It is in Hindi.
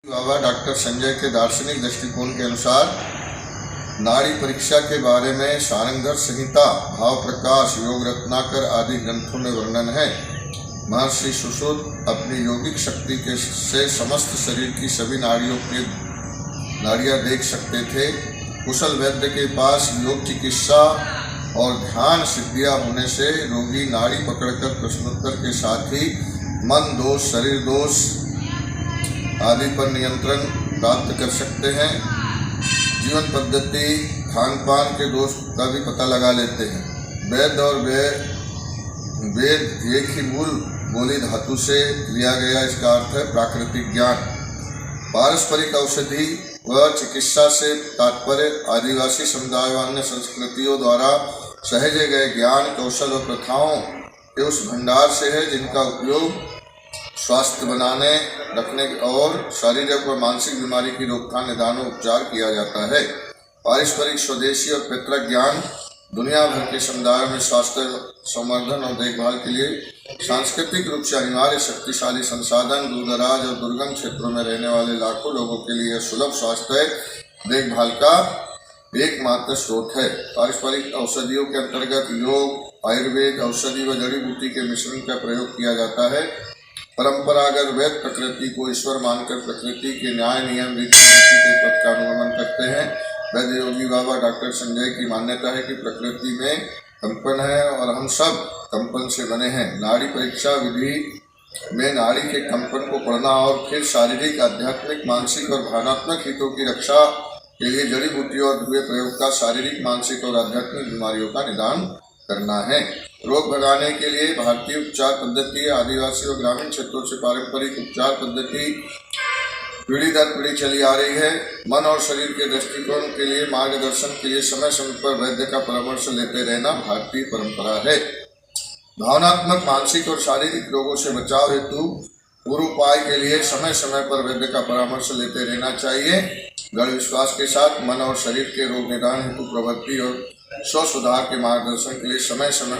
बाबा डॉक्टर संजय के दार्शनिक दृष्टिकोण के अनुसार नाड़ी परीक्षा के बारे में शारंगर संहिता, भाव प्रकाश, योग रत्नाकर आदि ग्रंथों में वर्णन है। महर्षि सुश्रुत अपनी योगिक शक्ति के से समस्त शरीर की सभी नाड़ियां देख सकते थे। कुशल वैद्य के पास योग चिकित्सा और ध्यान सिद्धियां होने से रोगी नाड़ी पकड़कर प्रश्नोत्तर के साथ ही मन दोष, शरीर दोष आदि पर नियंत्रण प्राप्त कर सकते हैं। जीवन पद्धति, खान पान के दोष का भी पता लगा लेते हैं। वेद और वेद एक ही मूल बोली धातु से लिया गया, इसका अर्थ है प्राकृतिक ज्ञान। पारस्परिक औषधि व चिकित्सा से तात्पर्य आदिवासी समुदाय व अन्य संस्कृतियों द्वारा सहेजे गए ज्ञान, कौशल व प्रथाओं के उस भंडार से है जिनका उपयोग स्वास्थ्य बनाने रखने और शारीरिक व मानसिक बीमारी की रोकथाम, निदान और उपचार किया जाता है। पारस्परिक, स्वदेशी और पैतृक ज्ञान दुनिया भर के समुदायों में स्वास्थ्य संवर्धन और देखभाल के लिए सांस्कृतिक रूप से अनिवार्य शक्तिशाली संसाधन, दूरदराज और दुर्गम क्षेत्रों में रहने वाले लाखों लोगों के लिए सुलभ स्वास्थ्य देखभाल का एकमात्र स्रोत है। पारस्परिक औषधियों के अंतर्गत योग, आयुर्वेद, औषधि व जड़ी बूटी के मिश्रण का प्रयोग किया जाता है। परंपरागत वैद्य प्रकृति को ईश्वर मानकर प्रकृति के न्याय, नियम, रीति नीति के पथ का अनुगमन करते हैं। वैद्य योगी बाबा डॉक्टर संजय की मान्यता है कि प्रकृति में कंपन है और हम सब कंपन से बने हैं। नाड़ी परीक्षा विधि में नाड़ी के कंपन को पढ़ना और फिर शारीरिक, आध्यात्मिक, मानसिक और भावनात्मक हितों की रक्षा के लिए जड़ी बूटियों और हुए प्रयोग का शारीरिक, मानसिक और आध्यात्मिक बीमारियों का निदान करना है। रोग भगाने के लिए भारतीय उपचार पद्धति आदिवासी और ग्रामीण क्षेत्रों से पारंपरिक उपचार पद्धति पीढ़ी दर पीढ़ी चली आ रही है। मन और शरीर के दृष्टिकोण के लिए मार्गदर्शन के लिए समय समय पर वैद्य का परामर्श लेते रहना भारतीय परंपरा है। भावनात्मक, मानसिक और शारीरिक रोगों से बचाव हेतु पूर्व उपाय के लिए समय समय पर वैद्य का परामर्श लेते रहना चाहिए। दृढ़ विश्वास के साथ मन और शरीर के रोग निदान हेतु प्रवृत्ति और स्व सुधार के मार्गदर्शन के लिए समय समय